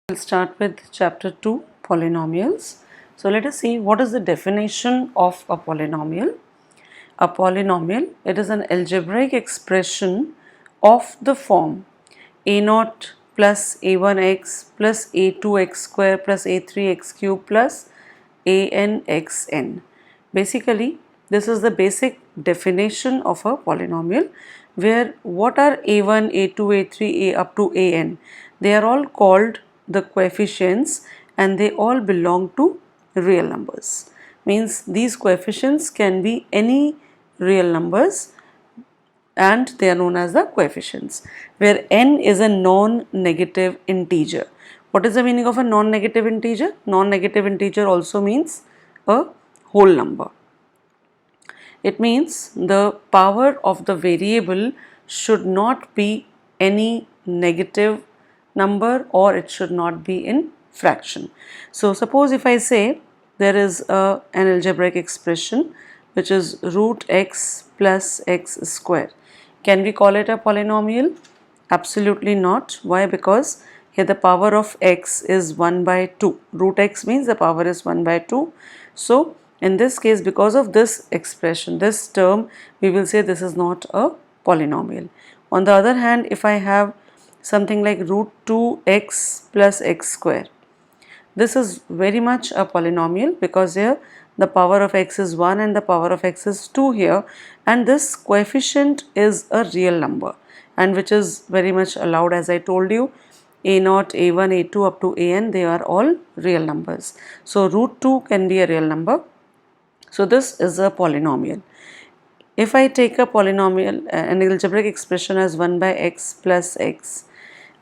We'll start with chapter 2, polynomials. So let us see what is the definition of a polynomial. A polynomial, it is an algebraic expression of the form a0 plus a1x plus a2x square plus a3x cube plus anxn. Basically, this is the basic definition of a polynomial, where what are a1, a2, a3, a up to an? They are all called the coefficients and they all belong to real numbers. Means these coefficients can be any real numbers and they are known as the coefficients, where n is a non-negative integer. What is the meaning of a non-negative integer? Non-negative integer also means a whole number. It means the power of the variable should not be any negative number or it should not be in fraction. So suppose if I say there is an algebraic expression which is root x plus x square. Can we call it a polynomial? Absolutely not. Why? Because here the power of x is 1 by 2. Root x means the power is 1 by 2. So in this case, because of this expression, this term, we will say this is not a polynomial. On the other hand, if I have something like root 2x plus x square, this is very much a polynomial because here the power of x is 1 and the power of x is 2 here, and this coefficient is a real number and which is very much allowed. As I told you, a0, a1, a2 up to an, they are all real numbers. So root 2 can be a real number. So this is a polynomial. If I take a polynomial, an algebraic expression as 1 by x plus x,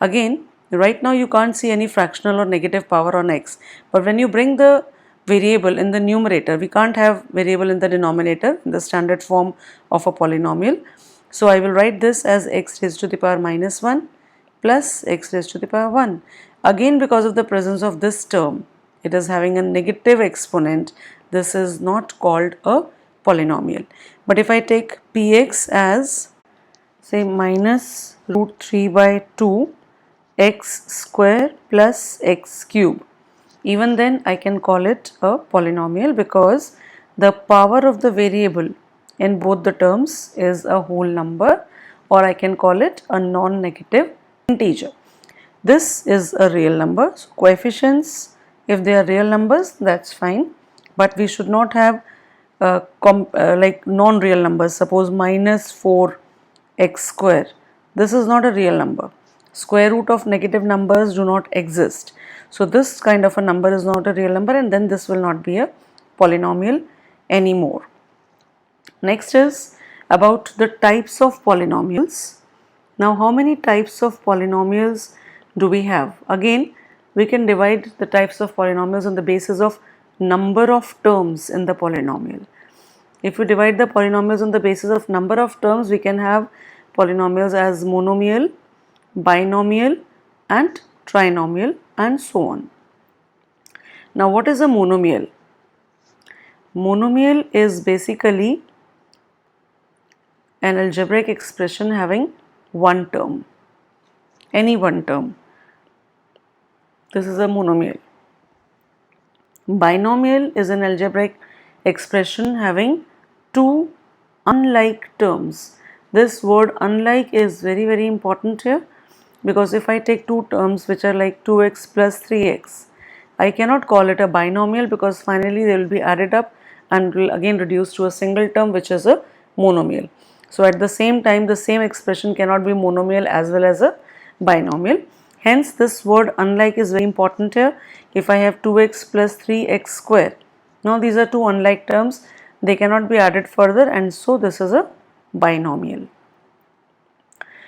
again right now you can't see any fractional or negative power on x, but when you bring the variable in the numerator, we can't have variable in the denominator in the standard form of a polynomial. So I will write this as x raised to the power minus 1 plus x raised to the power 1. Again, because of the presence of this term, it is having a negative exponent. This is not called a polynomial. But if I take px as say minus root 3 by 2 x square plus x cube, even then I can call it a polynomial because the power of the variable in both the terms is a whole number, or I can call it a non-negative integer. This is a real number. So coefficients, if they are real numbers, that's fine, but we should not have like non-real numbers. Suppose minus 4x square, this is not a real number. Square root of negative numbers do not exist. So this kind of a number is not a real number, and then this will not be a polynomial anymore. Next is about the types of polynomials. Now how many types of polynomials do we have? Again, we can divide the types of polynomials on the basis of number of terms in the polynomial. If we divide the polynomials on the basis of number of terms, we can have polynomials as monomial, binomial and trinomial and so on. Now what is a monomial? Monomial is basically an algebraic expression having one term, any one term. This is a monomial. Binomial is an algebraic expression having two unlike terms. This word unlike is very important here, because if I take two terms which are like 2x plus 3x, I cannot call it a binomial because finally they will be added up and will again reduce to a single term which is a monomial. So at the same time, the same expression cannot be monomial as well as a binomial. Hence this word unlike is very important here. If I have 2x plus 3x square, now these are two unlike terms, they cannot be added further, and so this is a binomial.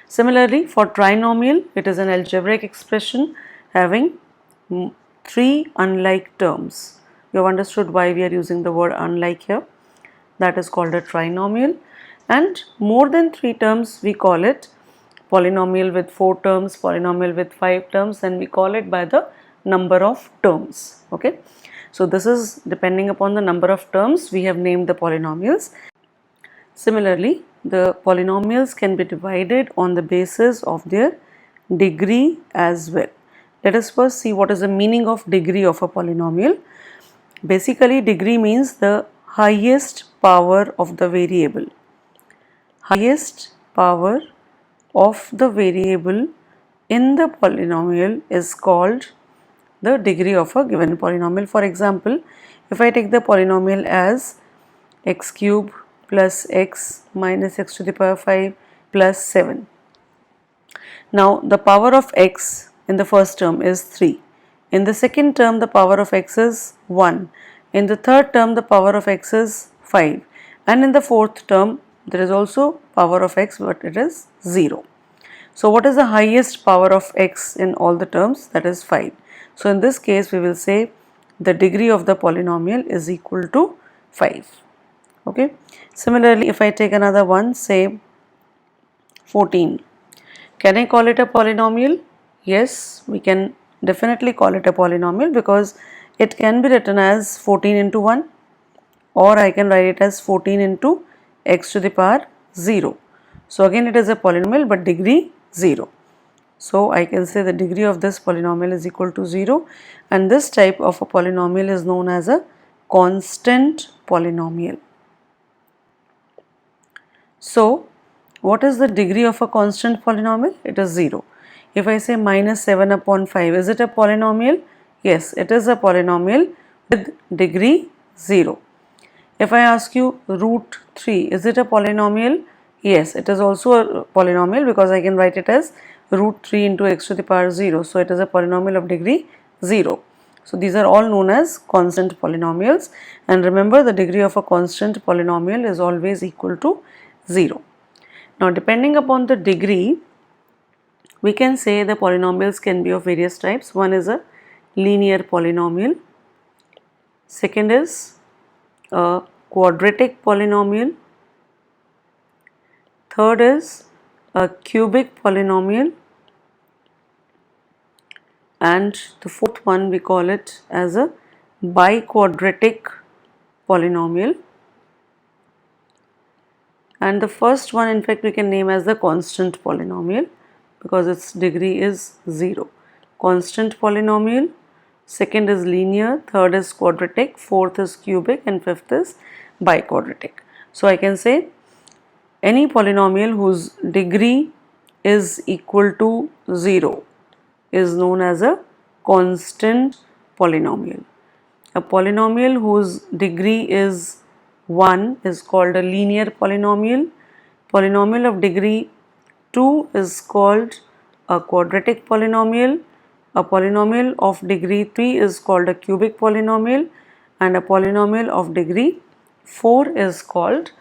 Similarly, for trinomial, it is an algebraic expression having three unlike terms. You have understood why we are using the word unlike here. That is called a trinomial. And more than three terms, we call it polynomial with 4 terms, polynomial with 5 terms, and we call it by the number of terms. Okay. So this is depending upon the number of terms we have named the polynomials. Similarly, the polynomials can be divided on the basis of their degree as well. let us first see what is the meaning of degree of a polynomial. Basically, degree means the highest power of the variable. Highest power of the variable in the polynomial is called the degree of a given polynomial. For example, if I take the polynomial as x cube plus x minus x to the power 5 plus 7. Now the power of x in the first term is 3. In the second term the power of x is 1. In the third term the power of x is 5. And in the fourth term there is also power of x, but it is 0. So what is the highest power of x in all the terms? That is 5. So in this case we will say the degree of the polynomial is equal to 5. Okay. Similarly, if I take another one, say 14. Can I call it a polynomial? Yes, we can definitely call it a polynomial because it can be written as 14 into 1, or I can write it as 14 into x to the power 0. So again it is a polynomial but degree 0. So I can say the degree of this polynomial is equal to 0, and this type of a polynomial is known as a constant polynomial. So what is the degree of a constant polynomial? It is 0. If I say minus 7 upon 5, is it a polynomial? Yes, it is a polynomial with degree 0. If I ask you root 3, is it a polynomial? Yes, it is also a polynomial because I can write it as root 3 into x to the power 0. So it is a polynomial of degree 0. So these are all known as constant polynomials, and remember the degree of a constant polynomial is always equal to 0. Now depending upon the degree, we can say the polynomials can be of various types. One is a linear polynomial, second is a quadratic polynomial, third is a cubic polynomial, and the fourth one we call it as a biquadratic polynomial, and the first one in fact we can name as the constant polynomial because its degree is 0. Constant polynomial, second is linear, third is quadratic, fourth is cubic, and fifth is biquadratic. So I can say any polynomial whose degree is equal to 0 is known as a constant polynomial. A polynomial whose degree is 1 is called a linear polynomial. Polynomial of degree 2 is called a quadratic polynomial. A polynomial of degree 3 is called a cubic polynomial, and a polynomial of degree 4 is called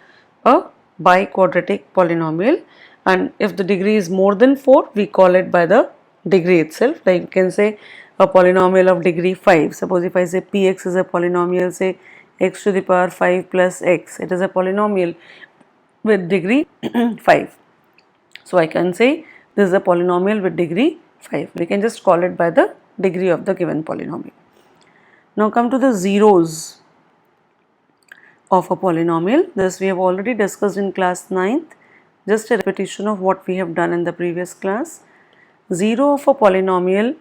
a biquadratic polynomial. And if the degree is more than 4, we call it by the degree itself. Like you can say a polynomial of degree 5. Suppose if I say px is a polynomial, say x to the power 5 plus x, it is a polynomial with degree 5. So I can say this is a polynomial with degree 5. We can just call it by the degree of the given polynomial. Now come to the zeros of a polynomial. This we have already discussed in class 9th. Just a repetition of what we have done in the previous class. Zero of a polynomial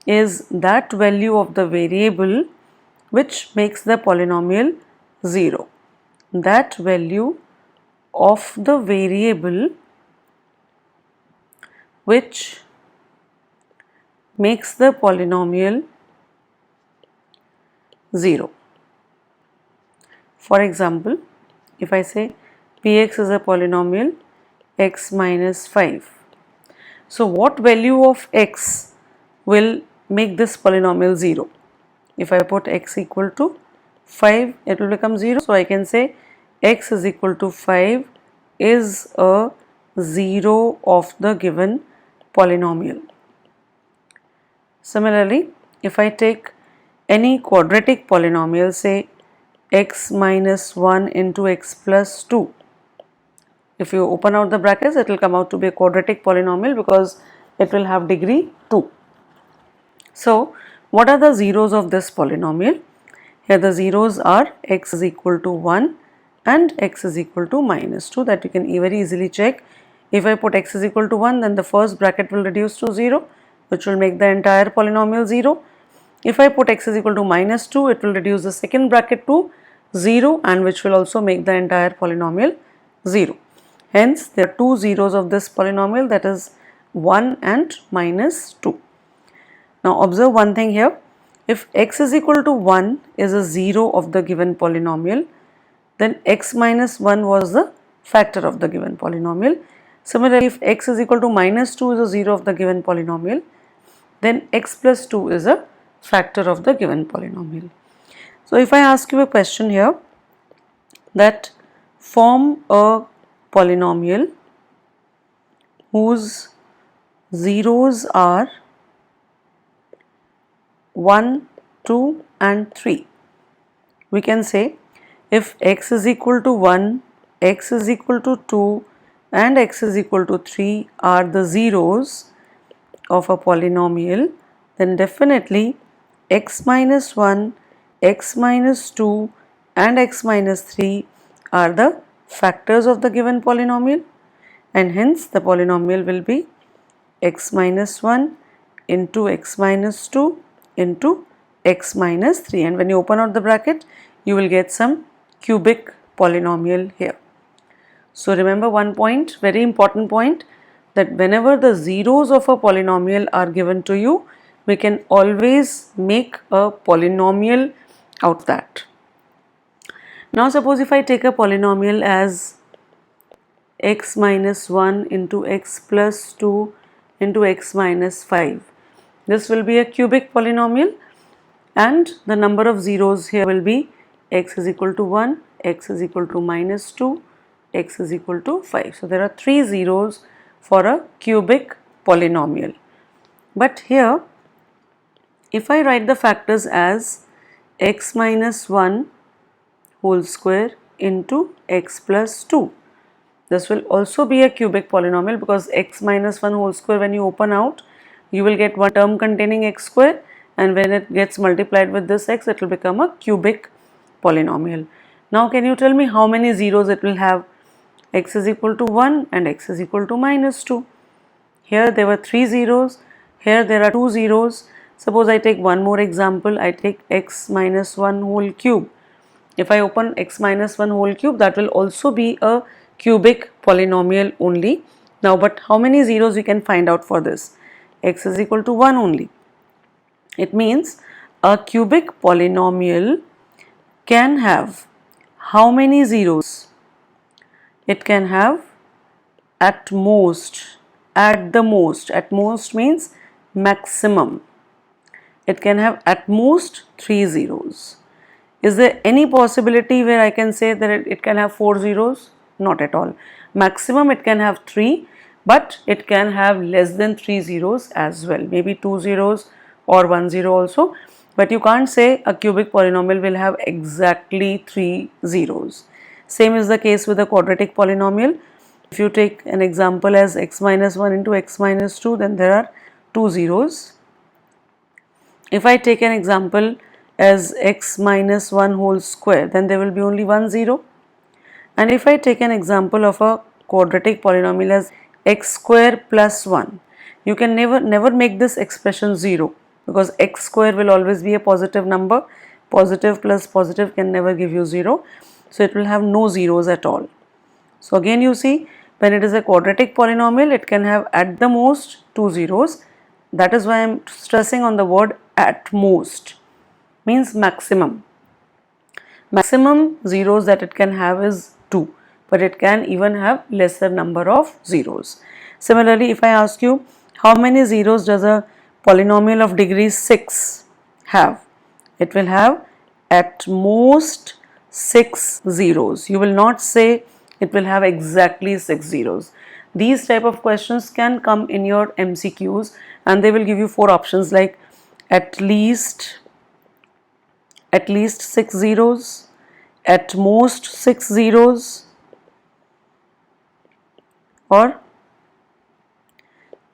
is that value of the variable which makes the polynomial 0. That value of the variable which makes the polynomial 0. For example, if I say px is a polynomial x minus 5. So what value of x will make this polynomial 0? If I put x equal to 5, it will become 0. So I can say x is equal to 5 is a 0 of the given polynomial. Similarly, if I take any quadratic polynomial, say x minus 1 into x plus 2, if you open out the brackets, it will come out to be a quadratic polynomial because it will have degree 2. So what are the zeros of this polynomial? Here the zeros are x is equal to 1 and x is equal to minus 2, that you can very easily check. If I put x is equal to 1, then the first bracket will reduce to 0, which will make the entire polynomial 0. If I put x is equal to minus 2, it will reduce the second bracket to 0, and which will also make the entire polynomial 0. Hence, there are two zeros of this polynomial, that is 1 and minus 2. Now observe one thing here. If x is equal to 1 is a 0 of the given polynomial, then x minus 1 was the factor of the given polynomial. Similarly, if x is equal to minus 2 is a 0 of the given polynomial, then x plus 2 is a factor of the given polynomial. So if I ask you a question here, that form a polynomial whose zeros are 1, 2 and 3. We can say if x is equal to 1, x is equal to 2 and x is equal to 3 are the zeros of a polynomial, then definitely x minus 1, x minus 2 and x minus 3 are the factors of the given polynomial, and hence the polynomial will be x minus 1 into x minus 2 into x minus 3, and when you open out the bracket you will get some cubic polynomial here. So remember one point, very important point, that whenever the zeros of a polynomial are given to you, we can always make a polynomial out of that. Now suppose if I take a polynomial as x minus 1 into x plus 2 into x minus 5. This will be a cubic polynomial, and the number of zeros here will be x is equal to 1, x is equal to minus 2, x is equal to 5. So there are 3 zeros for a cubic polynomial. But here if I write the factors as x minus 1 whole square into x plus 2, this will also be a cubic polynomial, because x minus 1 whole square, when you open out you will get one term containing x square, and when it gets multiplied with this x, it will become a cubic polynomial. Now can you tell me how many zeros it will have? X is equal to 1 and x is equal to minus 2. Here there were 3 zeros, here there are 2 zeros. Suppose I take one more example, I take x minus 1 whole cube. If I open x minus 1 whole cube, that will also be a cubic polynomial only. Now but how many zeros we can find out for this? X is equal to 1 only. It means a cubic polynomial can have how many zeros? It can have at most, at the most, at most means maximum. It can have at most 3 zeros. Is there any possibility where I can say that it can have 4 zeros? Not at all. Maximum it can have 3, but it can have less than 3 zeros as well, maybe 2 zeros or 1 zero also, but you can't say a cubic polynomial will have exactly 3 zeros. Same is the case with a quadratic polynomial. If you take an example as x minus 1 into x minus 2, then there are 2 zeros. If I take an example as x minus 1 whole square, then there will be only 1 zero. And if I take an example of a quadratic polynomial as x square plus 1, you can never make this expression 0, because x square will always be a positive number. Positive plus positive can never give you 0. So it will have no zeros at all. So again you see, when it is a quadratic polynomial, it can have at the most 2 zeros. That is why I am stressing on the word at most, means maximum. Maximum zeros that it can have is 2, but it can even have lesser number of zeros. Similarly, if I ask you how many zeros does a polynomial of degree 6 have, it will have at most 6 zeros. You will not say it will have exactly 6 zeros. These type of questions can come in your MCQs, and they will give you 4 options like at least 6 zeros, at most 6 zeros, or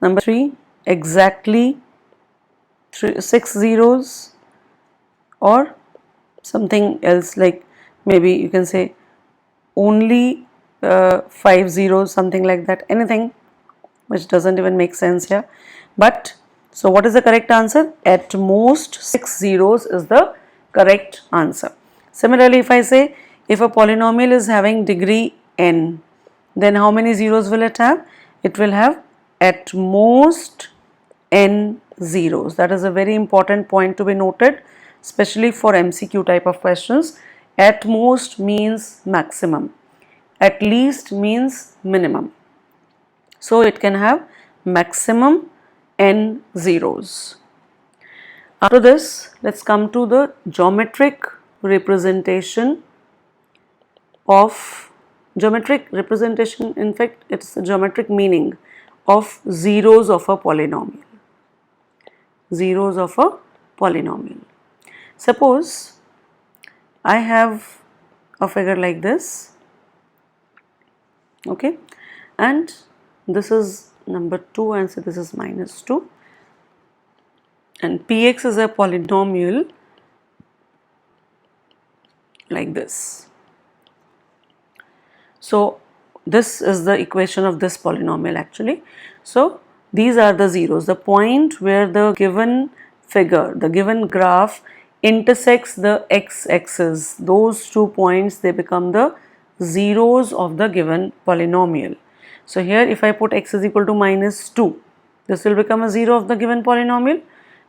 number 3 exactly 6 zeros, or something else like maybe you can say only 5 zeros, something like that, anything which doesn't even make sense here. But So what is the correct answer? At most 6 zeros is the correct answer. Similarly, if I say if a polynomial is having degree n, then how many zeros will it have? It will have at most n zeros. That is a very important point to be noted, especially for MCQ type of questions. At most means maximum, at least means minimum. So it can have maximum n zeros. After this, let's come to the geometric representation of in fact it's the geometric meaning of zeros of a polynomial. Zeros of a polynomial. Suppose I have a figure like this, okay, and this is number 2 and so this is minus 2, and Px is a polynomial like this. So this is the equation of this polynomial actually. So these are the zeros, the point where the given figure, the given graph intersects the x-axis. Those 2 points, they become the zeros of the given polynomial. So here if I put x is equal to minus 2, this will become a 0 of the given polynomial,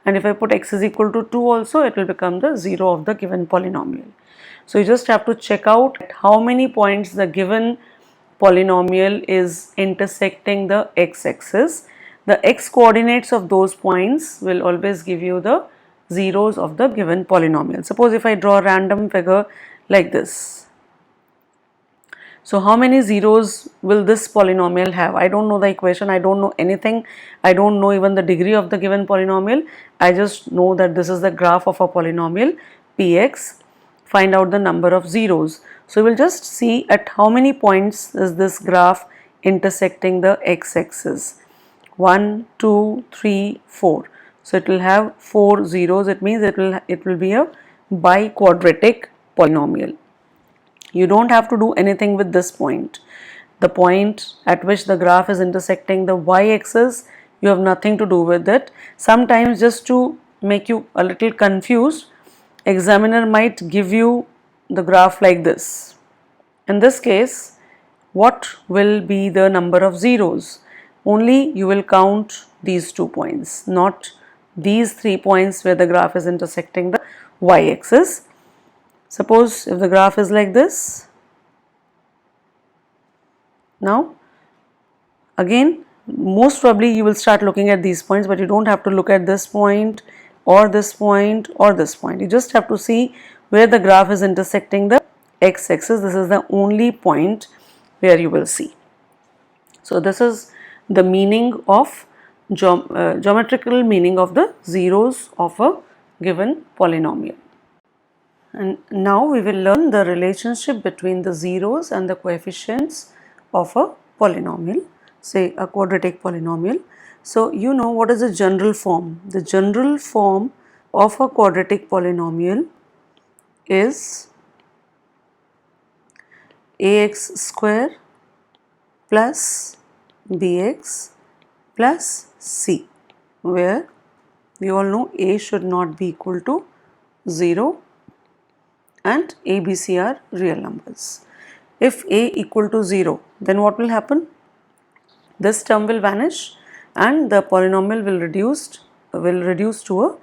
and if I put x is equal to 2 also, it will become the 0 of the given polynomial. So you just have to check out how many points the given polynomial is intersecting the x-axis. The x coordinates of those points will always give you the zeros of the given polynomial. Suppose if I draw a random figure like this. So how many zeros will this polynomial have? I don't know the equation, I don't know anything, I don't know even the degree of the given polynomial. I just know that this is the graph of a polynomial Px. Find out the number of zeros. So we will just see at how many points is this graph intersecting the x-axis. 1, 2, 3, 4. So it will have 4 zeros. It means it will be a biquadratic polynomial. You don't have to do anything with this point. The point at which the graph is intersecting the y-axis, you have nothing to do with it. Sometimes, just to make you a little confused, examiner might give you the graph like this. In this case, what will be the number of zeros? Only you will count these 2 points, not these 3 points where the graph is intersecting the y-axis. Suppose if the graph is like this. Now again, most probably you will start looking at these points, but you don't have to look at this point or this point or this point. You just have to see where the graph is intersecting the x-axis. This is the only point where you will see. So this is the meaning of geometrical meaning of the zeros of a given polynomial. And now we will learn the relationship between the zeros and the coefficients of a polynomial, say a quadratic polynomial. So you know what is the general form? The general form of a quadratic polynomial is ax square plus bx plus c, where we all know a should not be equal to 0 and a, b, c are real numbers. If a equal to 0, then what will happen? This term will vanish and the polynomial will reduce to a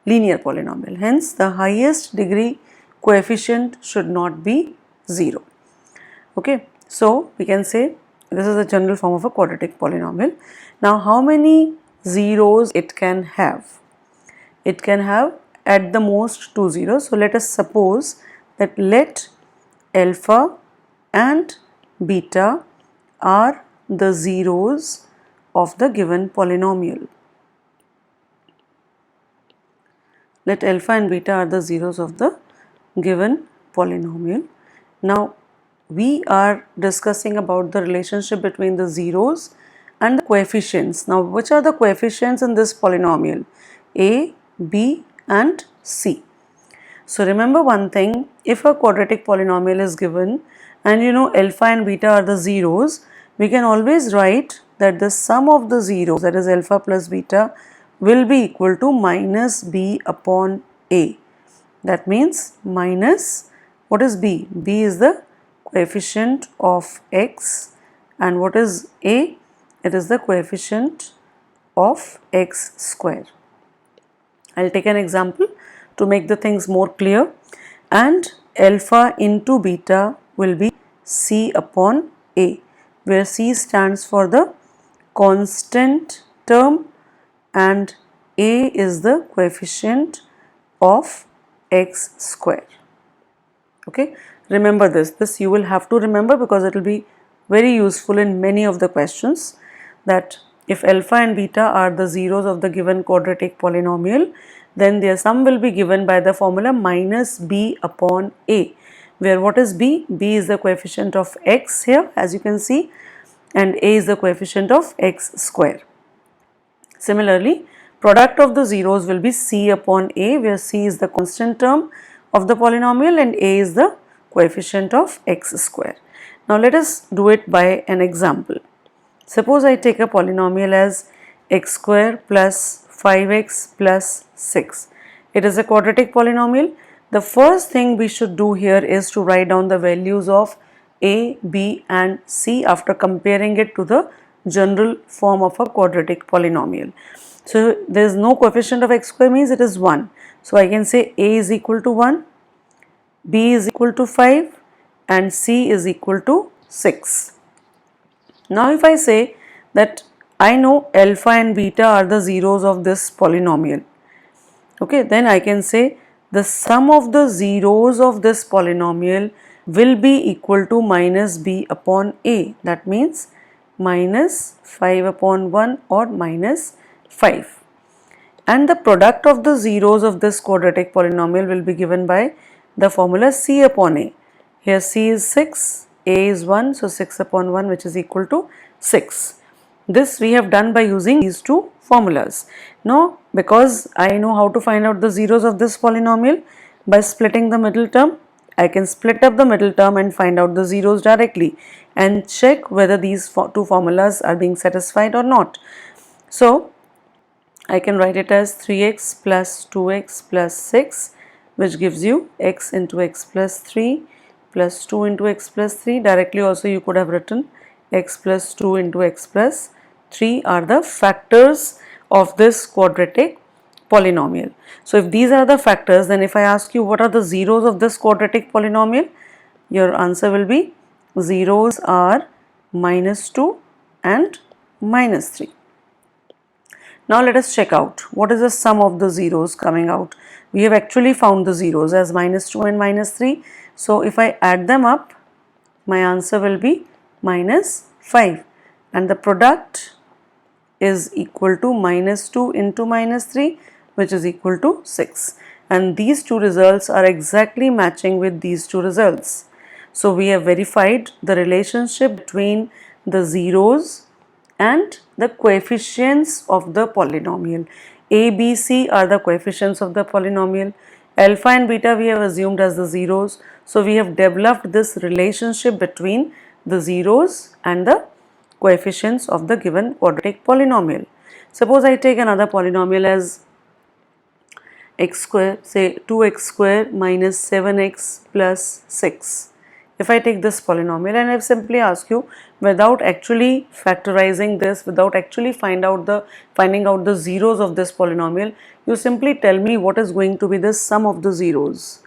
linear polynomial. Hence, the highest degree coefficient should not be 0. Okay, so we can say this is the general form of a quadratic polynomial. Now, how many zeros it can have? It can have at the most 2 zeros. So let us suppose that let alpha and beta are the zeros of the given polynomial. Let alpha and beta are the zeros of the given polynomial. Now we are discussing about the relationship between the zeros and the coefficients. Now which are the coefficients in this polynomial? A, b and c. So remember one thing, if a quadratic polynomial is given and you know alpha and beta are the zeros, we can always write that the sum of the zeros, that is alpha plus beta, will be equal to minus b upon a. That means minus, what is b? B is the coefficient of x, and what is a? It is the coefficient of x square. I'll take an example to make the things more clear. And alpha into beta will be c upon a, where c stands for the constant term and a is the coefficient of x square. Okay, remember this you will have to remember, because it will be very useful in many of the questions, that if alpha and beta are the zeros of the given quadratic polynomial, then their sum will be given by the formula minus b upon a, where what is b? B is the coefficient of x here, as you can see, and a is the coefficient of x square. Similarly, product of the zeros will be c upon a, where c is the constant term of the polynomial and a is the coefficient of x square. Now let us do it by an example. Suppose I take a polynomial as x square plus 5x plus 6. It is a quadratic polynomial. The first thing we should do here is to write down the values of a, b and c after comparing it to the general form of a quadratic polynomial. So there is no coefficient of x square, means it is 1. So I can say a is equal to 1, b is equal to 5 and c is equal to 6. Now if I say that I know alpha and beta are the zeros of this polynomial, okay, then I can say the sum of the zeros of this polynomial will be equal to minus b upon a. That means minus 5 upon 1 or minus 5. And the product of the zeros of this quadratic polynomial will be given by the formula c upon a. Here c is 6, a is 1, so 6 upon 1, which is equal to 6. This we have done by using these two formulas. Now, because I know how to find out the zeros of this polynomial by splitting the middle term, I can split up the middle term and find out the zeros directly and check whether these two formulas are being satisfied or not. So, I can write it as 3x plus 2x plus 6, which gives you x into x plus 3 plus 2 into x plus 3. Directly also you could have written x plus 2 into x plus 3 are the factors of this quadratic polynomial. So if these are the factors, then if I ask you what are the zeros of this quadratic polynomial, your answer will be zeros are minus 2 and minus 3. Now let us check out what is the sum of the zeros coming out. We have actually found the zeros as minus 2 and minus 3. So if I add them up, my answer will be minus 5, and the product is equal to minus 2 into minus 3, which is equal to 6. And these two results are exactly matching with these two results. So we have verified the relationship between the zeros and the coefficients of the polynomial. A, B, C are the coefficients of the polynomial. Alpha and beta we have assumed as the zeros. So we have developed this relationship between the zeros and the coefficients of the given quadratic polynomial. Suppose I take another polynomial as x square, say 2x square minus 7x plus 6. If I take this polynomial and I simply ask you, without actually factorizing this, without actually finding out the zeros of this polynomial, you simply tell me what is going to be the sum of the zeros.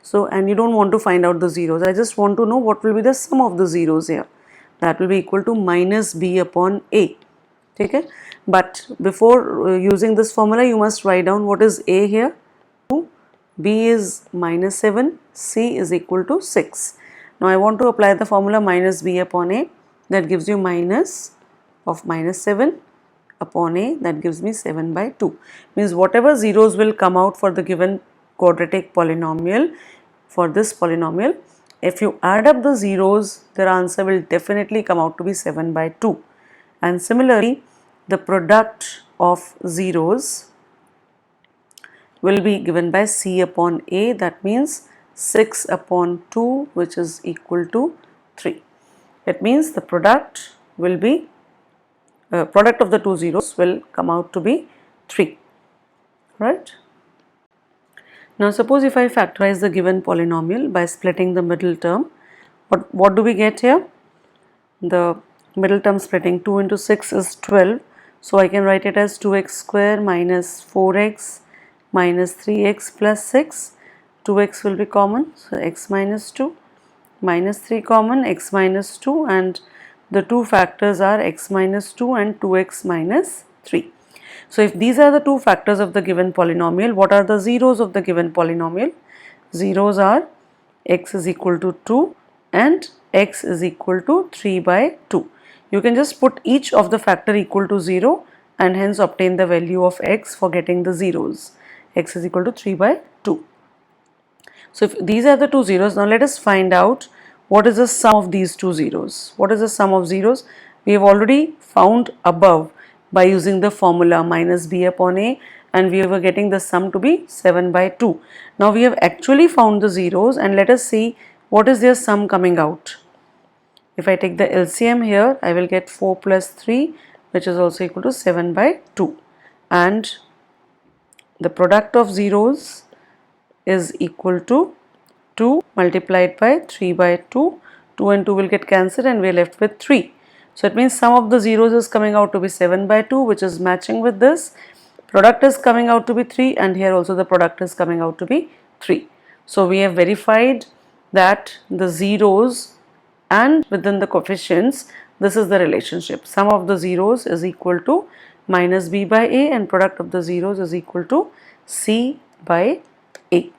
So, and you don't want to find out the zeros, I just want to know what will be the sum of the zeros here. That will be equal to minus b upon a. Okay? But before using this formula, you must write down what is a here. B is minus 7, c is equal to 6. Now I want to apply the formula minus b upon a, that gives you minus of minus 7 upon a, that gives me 7 by 2. Means whatever zeros will come out for the given quadratic polynomial, for this polynomial, if you add up the zeros, their answer will definitely come out to be 7 by 2. And similarly, the product of zeros will be given by c upon a, that means 6 upon 2, which is equal to 3. It means the product will be, product of the two zeros will come out to be 3, right? Now suppose if I factorize the given polynomial by splitting the middle term, what do we get here? The middle term splitting, 2 into 6 is 12, so I can write it as 2x square minus 4x minus 3x plus 6. 2x will be common, so x minus 2, minus 3 common, x minus 2, and the two factors are x minus 2 and 2x minus 3. So if these are the two factors of the given polynomial, what are the zeros of the given polynomial? Zeros are x is equal to 2 and x is equal to 3 by 2. You can just put each of the factor equal to 0 and hence obtain the value of x for getting the zeros. X is equal to 3 by 2. So if these are the two zeros, now let us find out what is the sum of these two zeros. What is the sum of zeros? We have already found above by using the formula minus b upon a, and we were getting the sum to be 7 by 2. Now we have actually found the zeros, and let us see what is their sum coming out. If I take the LCM here, I will get 4 plus 3, which is also equal to 7 by 2, and the product of zeros is equal to 2 multiplied by 3 by 2. 2 and 2 will get cancelled and we are left with 3. So it means sum of the zeros is coming out to be 7 by 2, which is matching with this. Product is coming out to be 3, and here also the product is coming out to be 3. So we have verified that the zeros and within the coefficients, this is the relationship. Sum of the zeros is equal to minus b by a, and product of the zeros is equal to c by a.